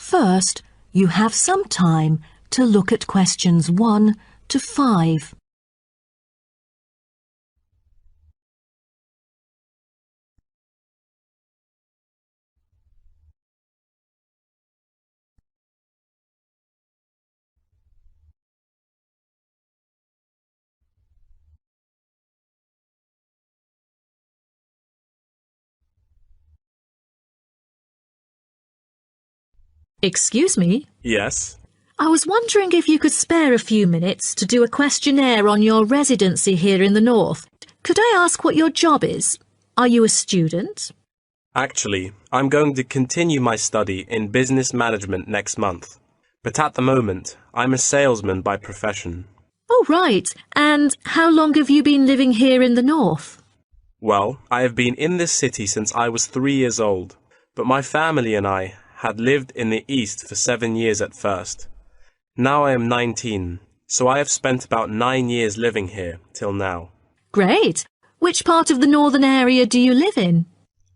First, you have some time to look at questions 1 to 5. Excuse me? Yes? I was wondering if you could spare a few minutes to do a questionnaire on your residency here in the north. Could I ask what your job is? Are you a student? Actually, I'm going to continue my study in business management next month. But at the moment, I'm a salesman by profession. Oh, right. And how long have you been living here in the north? Well, I have been in this city since I was 3 years old, but my family and I had lived in the east for 7 years at first. Now I am 19, so I have spent about 9 years living here till now. Great. Which part of the northern area do you live in?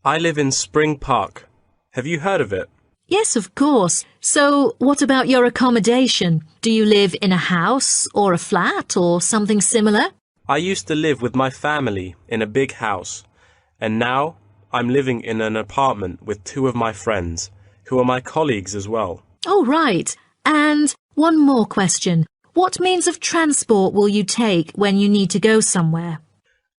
I live in Spring Park. Have you heard of it? Yes, of course. So, what about your accommodation? Do you live in a house or a flat or something similar? I used to live with my family in a big house, and now I'm living in an apartment with 2 of my friends, who are my colleagues as well. Oh, right. And one more question. What means of transport will you take when you need to go somewhere?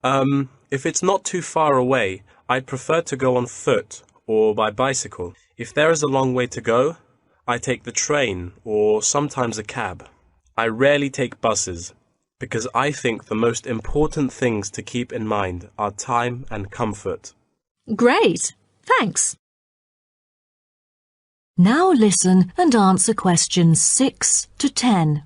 If it's not too far away, I'd prefer to go on foot or by bicycle. If there is a long way to go, I take the train or sometimes a cab. I rarely take buses because I think the most important things to keep in mind are time and comfort. Great. Thanks. Now listen and answer questions 6 to 10.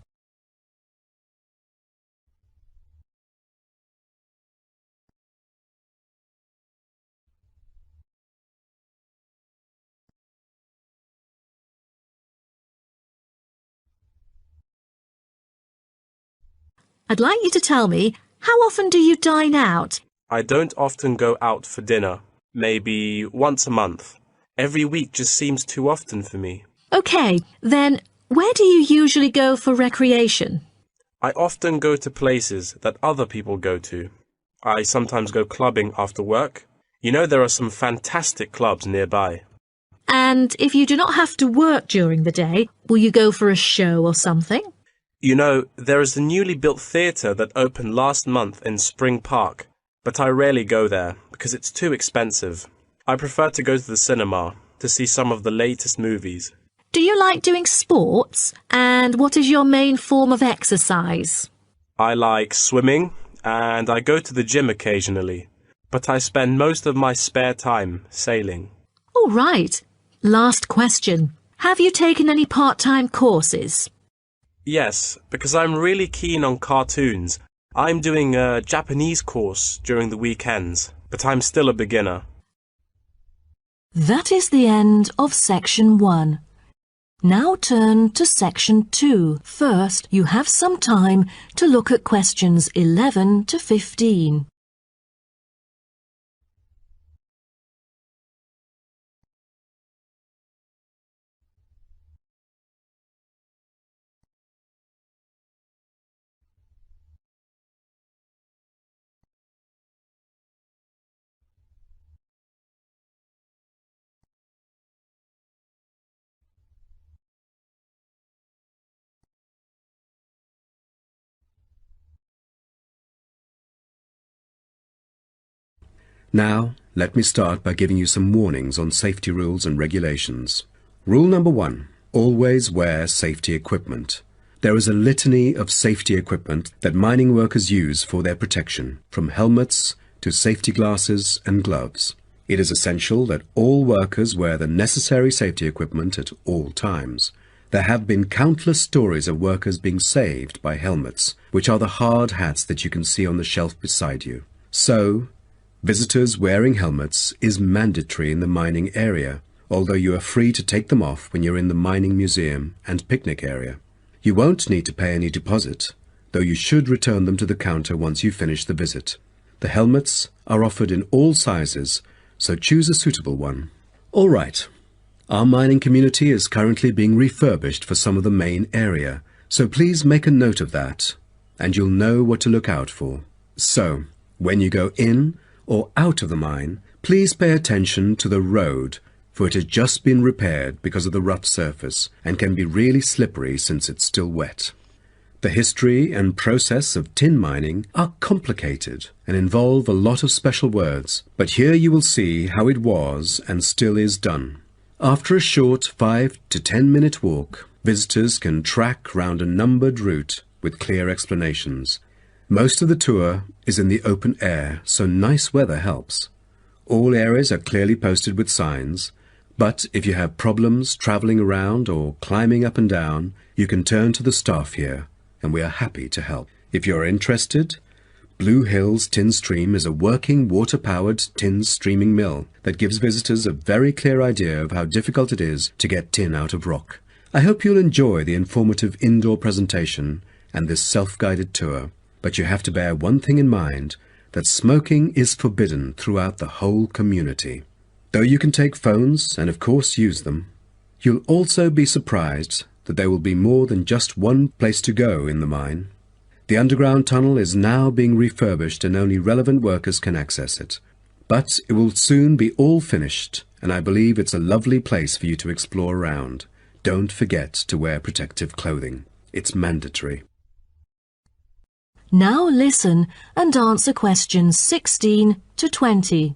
I'd like you to tell me, how often do you dine out? I don't often go out for dinner, maybe once a month. Every week just seems too often for me. OK, then where do you usually go for recreation? I often go to places that other people go to. I sometimes go clubbing after work. You know, there are some fantastic clubs nearby. And if you do not have to work during the day, will you go for a show or something? You know, there is a newly built theatre that opened last month in Spring Park, but I rarely go there because it's too expensive. I prefer to go to the cinema to see some of the latest movies. Do you like doing sports? And what is your main form of exercise? I like swimming and I go to the gym occasionally, but I spend most of my spare time sailing. All right. Last question. Have you taken any part-time courses? Yes, because I'm really keen on cartoons. I'm doing a Japanese course during the weekends, but I'm still a beginner. That is the end of section 1. Now turn to section 2. First, you have some time to look at questions 11 to 15. Now, let me start by giving you some warnings on safety rules and regulations. Rule number 1. Always wear safety equipment. There is a litany of safety equipment that mining workers use for their protection, from helmets to safety glasses and gloves. It is essential that all workers wear the necessary safety equipment at all times. There have been countless stories of workers being saved by helmets, which are the hard hats that you can see on the shelf beside you. So, visitors wearing helmets is mandatory in the mining area, although you are free to take them off when you're in the mining museum and picnic area. You won't need to pay any deposit, though you should return them to the counter once you finish the visit. The helmets are offered in all sizes, so choose a suitable one. All right, Our mining community is currently being refurbished for some of the main area, so please make a note of that, and you'll know what to look out for. So, when you go in or out of the mine, please pay attention to the road, for it has just been repaired because of the rough surface and can be really slippery since it's still wet. The history and process of tin mining are complicated and involve a lot of special words, but here you will see how it was and still is done. After a short 5 to 10 minute walk, visitors can track round a numbered route with clear explanations. Most of the tour is in the open air, so nice weather helps. All areas are clearly posted with signs, but if you have problems travelling around or climbing up and down, you can turn to the staff here, and we are happy to help. If you're interested, Blue Hills Tin Stream is a working water-powered tin streaming mill that gives visitors a very clear idea of how difficult it is to get tin out of rock. I hope you'll enjoy the informative indoor presentation and this self-guided tour, but you have to bear one thing in mind, that smoking is forbidden throughout the whole community. Though you can take phones and of course use them, you'll also be surprised that there will be more than just one place to go in the mine. The underground tunnel is now being refurbished and only relevant workers can access it. But it will soon be all finished, and I believe it's a lovely place for you to explore around. Don't forget to wear protective clothing. It's mandatory. Now listen and answer questions 16 to 20.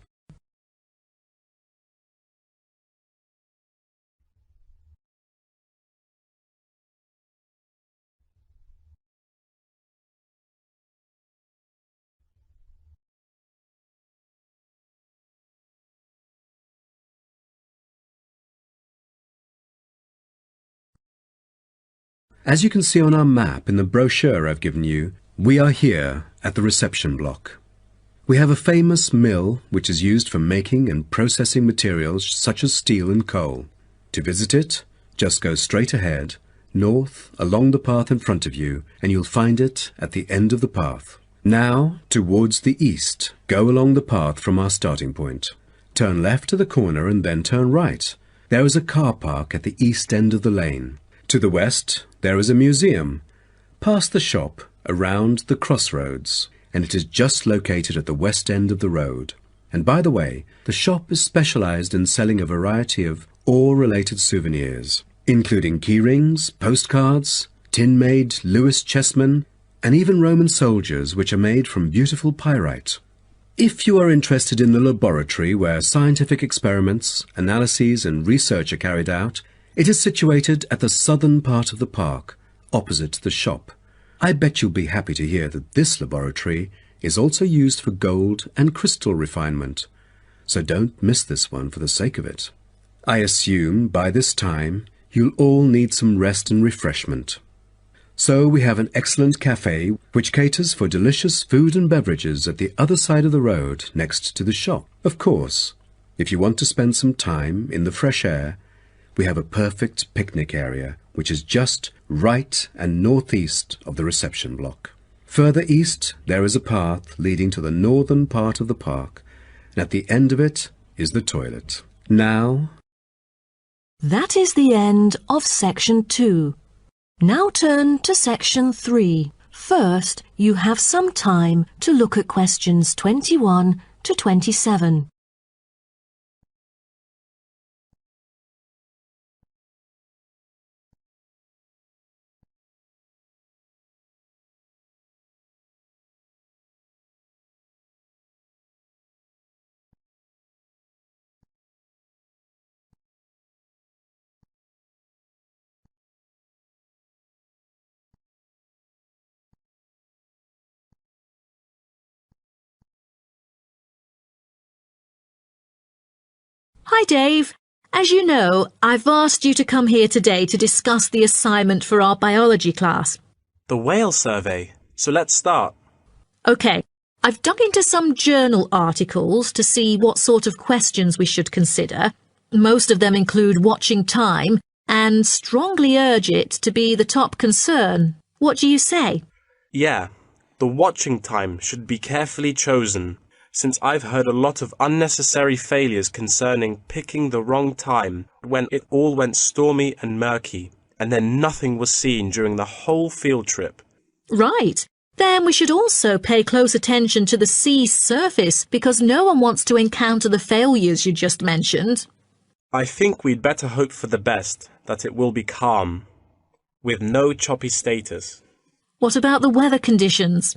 As you can see on our map in the brochure I've given you, we are here at the reception block. We have a famous mill which is used for making and processing materials such as steel and coal. To visit it, just go straight ahead, north, along the path in front of you, and you'll find it at the end of the path. Now, towards the east, go along the path from our starting point. Turn left to the corner and then turn right. There is a car park at the east end of the lane. To the west, there is a museum. Past the shop, around the crossroads, and it is just located at the west end of the road. And by the way, the shop is specialized in selling a variety of ore-related souvenirs, including key rings, postcards, tin-made Lewis chessmen, and even Roman soldiers which are made from beautiful pyrite. If you are interested in the laboratory where scientific experiments, analyses and research are carried out, it is situated at the southern part of the park, opposite the shop. I bet you'll be happy to hear that this laboratory is also used for gold and crystal refinement, so don't miss this one for the sake of it. I assume by this time you'll all need some rest and refreshment. So we have an excellent cafe which caters for delicious food and beverages at the other side of the road next to the shop. Of course, if you want to spend some time in the fresh air, we have a perfect picnic area which is just right and northeast of the reception block. Further east there is a path leading to the northern part of the park, and at the end of it is the toilet. Now, That is the end of section 2. Now turn to section 3. First, you have some time to look at questions 21 to 27. Hi Dave. As you know, I've asked you to come here today to discuss the assignment for our biology class. The whale survey. So let's start. OK, I've dug into some journal articles to see what sort of questions we should consider. Most of them include watching time and strongly urge it to be the top concern. What do you say? Yeah, the watching time should be carefully chosen. since I've heard a lot of unnecessary failures concerning picking the wrong time when it all went stormy and murky, and then nothing was seen during the whole field trip. Right. Then we should also pay close attention to the sea's surface because no one wants to encounter the failures you just mentioned. I think we'd better hope for the best, that it will be calm, with no choppy status. What about the weather conditions?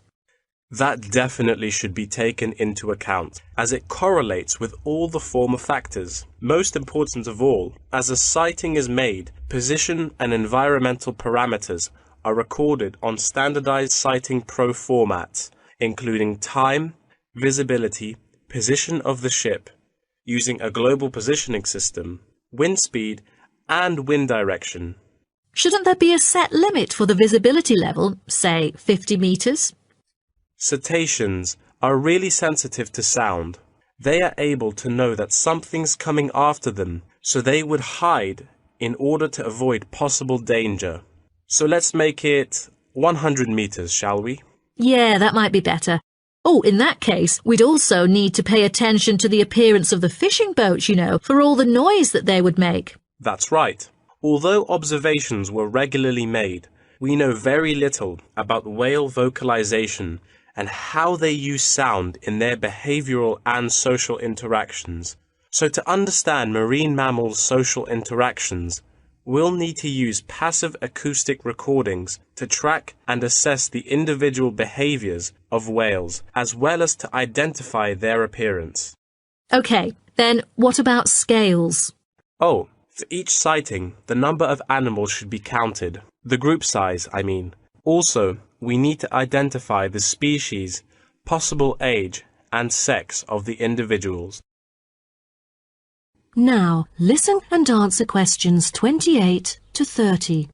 That definitely should be taken into account, as it correlates with all the former factors. Most important of all, as a sighting is made, position and environmental parameters are recorded on standardized sighting pro formats, including time, visibility, position of the ship, using a global positioning system, wind speed, and wind direction. Shouldn't there be a set limit for the visibility level, say 50 meters? Cetaceans are really sensitive to sound. They are able to know that something's coming after them, so they would hide in order to avoid possible danger. So let's make it 100 meters, shall we? Yeah, that might be better. Oh, in that case, we'd also need to pay attention to the appearance of the fishing boats, for all the noise that they would make. That's right. Although observations were regularly made, we know very little about whale vocalization and how they use sound in their behavioral and social interactions. So to understand marine mammals' social interactions, we'll need to use passive acoustic recordings to track and assess the individual behaviors of whales, as well as to identify their appearance. Okay, then what about scales? Oh, for each sighting, the number of animals should be counted. The group size, I mean. Also, we need to identify the species, possible age, and sex of the individuals. Now, listen and answer questions 28 to 30.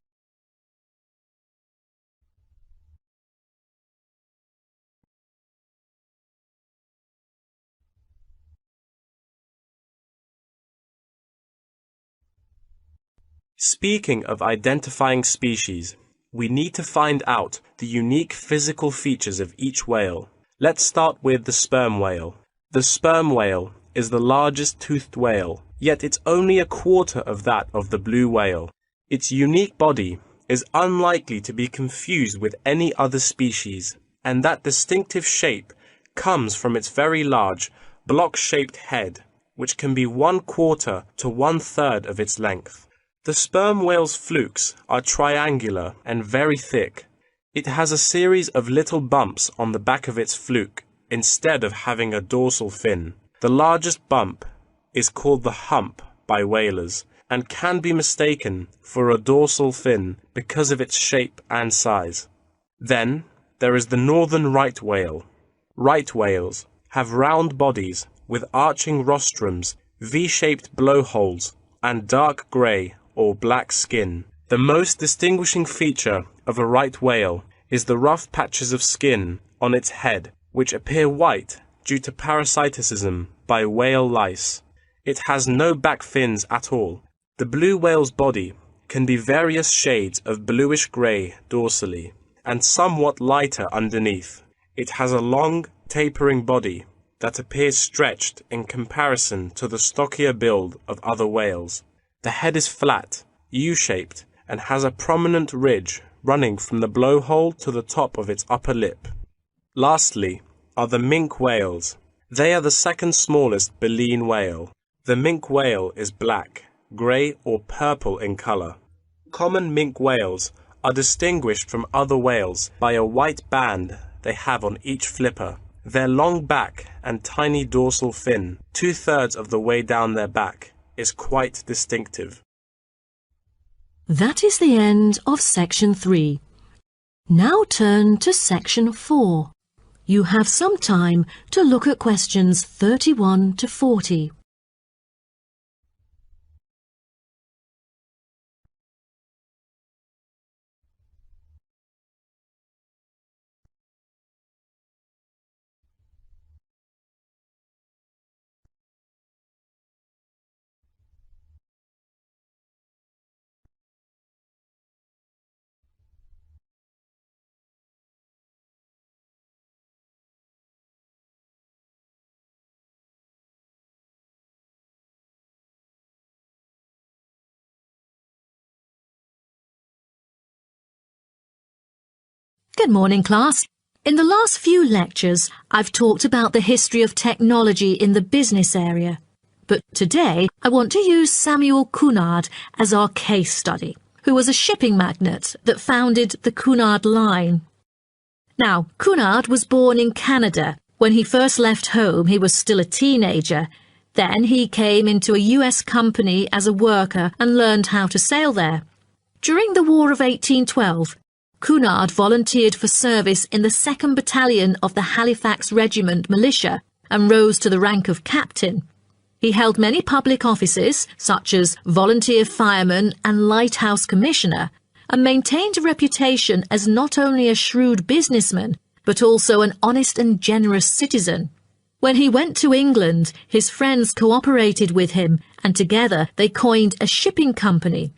Speaking of identifying species, we need to find out the unique physical features of each whale. Let's start with the sperm whale. The sperm whale is the largest toothed whale, yet it's only a quarter of that of the blue whale. Its unique body is unlikely to be confused with any other species, and that distinctive shape comes from its very large, block-shaped head, which can be 1/4 to 1/3 of its length. The sperm whale's flukes are triangular and very thick. It has a series of little bumps on the back of its fluke instead of having a dorsal fin. The largest bump is called the hump by whalers and can be mistaken for a dorsal fin because of its shape and size. Then there is the northern right whale. Right whales have round bodies with arching rostrums, V-shaped blowholes, and dark grey or black skin. The most distinguishing feature of a right whale is the rough patches of skin on its head, which appear white due to parasitism by whale lice. It has no back fins at all. The blue whale's body can be various shades of bluish-grey dorsally and somewhat lighter underneath. It has a long, tapering body that appears stretched in comparison to the stockier build of other whales. The head is flat, U-shaped, and has a prominent ridge running from the blowhole to the top of its upper lip. Lastly are the minke whales. They are the second smallest baleen whale. The minke whale is black, grey or purple in colour. Common minke whales are distinguished from other whales by a white band they have on each flipper. Their long back and tiny dorsal fin, 2/3 of the way down their back, is quite distinctive. That is the end of section 3. Now turn to section 4. You have some time to look at questions 31 to 40. Good morning, class. In the last few lectures, I've talked about the history of technology in the business area. But today, I want to use Samuel Cunard as our case study, who was a shipping magnate that founded the Cunard Line. Now, Cunard was born in Canada. When he first left home, he was still a teenager. Then he came into a US company as a worker and learned how to sail there. During the War of 1812, Cunard volunteered for service in the 2nd Battalion of the Halifax Regiment Militia and rose to the rank of captain. He held many public offices, such as volunteer fireman and lighthouse commissioner, and maintained a reputation as not only a shrewd businessman, but also an honest and generous citizen. When he went to England, his friends cooperated with him, and together they coined a shipping company.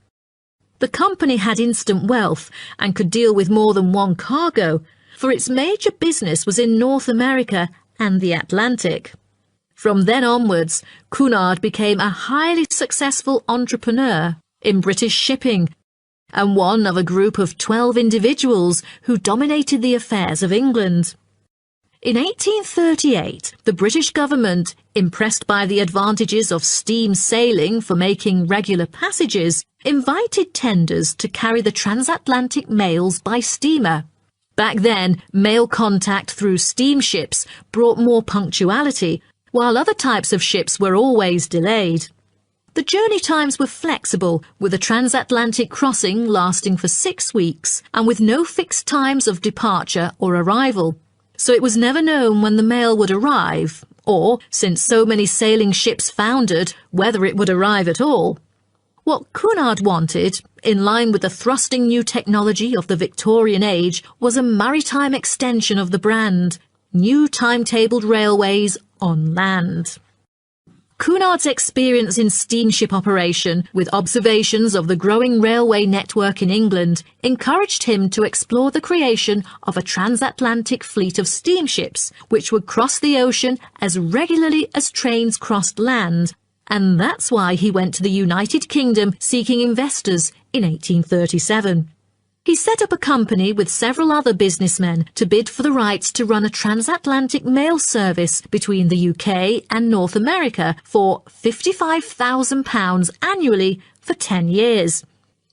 The company had instant wealth and could deal with more than one cargo, for its major business was in North America and the Atlantic. From then onwards, Cunard became a highly successful entrepreneur in British shipping, and one of a group of 12 individuals who dominated the affairs of England. In 1838, the British government, impressed by the advantages of steam sailing for making regular passages, invited tenders to carry the transatlantic mails by steamer. Back then, mail contact through steamships brought more punctuality, while other types of ships were always delayed. The journey times were flexible, with a transatlantic crossing lasting for 6 weeks and with no fixed times of departure or arrival. So it was never known when the mail would arrive, or, since so many sailing ships foundered, whether it would arrive at all. What Cunard wanted, in line with the thrusting new technology of the Victorian age, was a maritime extension of the brand, new timetabled railways on land. Cunard's experience in steamship operation, with observations of the growing railway network in England, encouraged him to explore the creation of a transatlantic fleet of steamships, which would cross the ocean as regularly as trains crossed land, and that's why he went to the United Kingdom seeking investors in 1837. He set up a company with several other businessmen to bid for the rights to run a transatlantic mail service between the UK and North America for £55,000 annually for 10 years.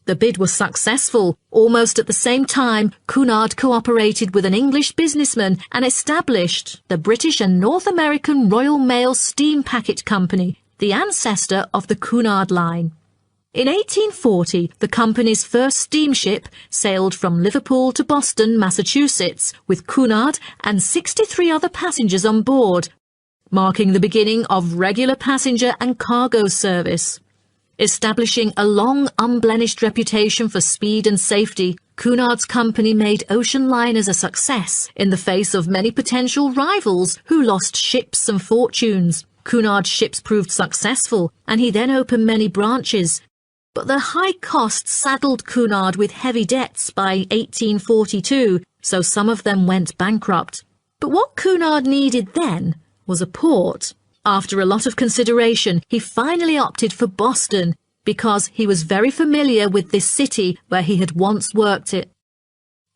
The bid was successful. Almost at the same time, Cunard cooperated with an English businessman and established the British and North American Royal Mail Steam Packet Company, the ancestor of the Cunard Line. In 1840, the company's first steamship sailed from Liverpool to Boston, Massachusetts, with Cunard and 63 other passengers on board, marking the beginning of regular passenger and cargo service. Establishing a long, unblemished reputation for speed and safety, Cunard's company made ocean liners a success in the face of many potential rivals who lost ships and fortunes. Cunard's ships proved successful, and he then opened many branches. But the high costs saddled Cunard with heavy debts by 1842, so some of them went bankrupt. But what Cunard needed then was a port. After a lot of consideration, he finally opted for Boston, because he was very familiar with this city where he had once worked it.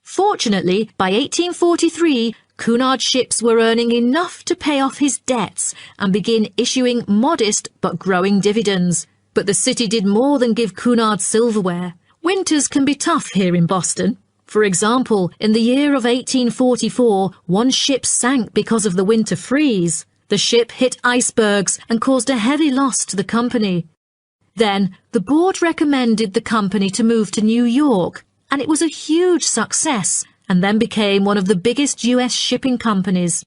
Fortunately, by 1843, Cunard's ships were earning enough to pay off his debts and begin issuing modest but growing dividends. But the city did more than give Cunard silverware. Winters can be tough here in Boston. For example, in the year of 1844, one ship sank because of the winter freeze. The ship hit icebergs and caused a heavy loss to the company. Then, the board recommended the company to move to New York, and it was a huge success, and then became one of the biggest US shipping companies.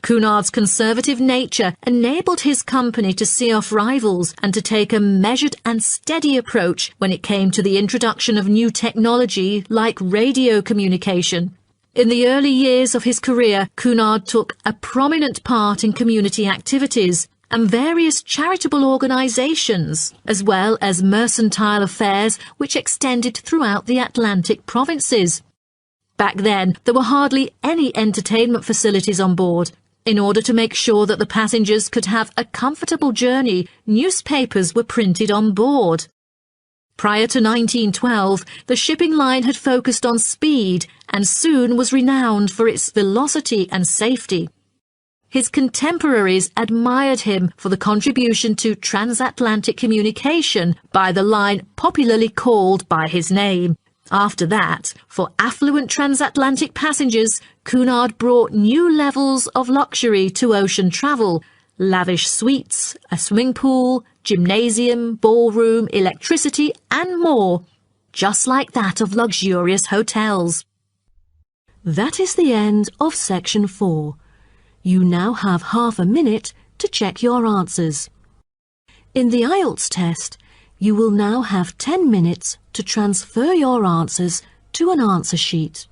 Cunard's conservative nature enabled his company to see off rivals and to take a measured and steady approach when it came to the introduction of new technology like radio communication. In the early years of his career, Cunard took a prominent part in community activities and various charitable organisations, as well as mercantile affairs which extended throughout the Atlantic provinces. Back then, there were hardly any entertainment facilities on board. In order to make sure that the passengers could have a comfortable journey, newspapers were printed on board. Prior to 1912, the shipping line had focused on speed and soon was renowned for its velocity and safety. His contemporaries admired him for the contribution to transatlantic communication by the line popularly called by his name. After that, for affluent transatlantic passengers, Cunard brought new levels of luxury to ocean travel: lavish suites, a swimming pool, gymnasium, ballroom, electricity, and more, just like that of luxurious hotels. That is the end of section 4. You now have half a minute to check your answers. In the IELTS test, you will now have 10 minutes to transfer your answers to an answer sheet.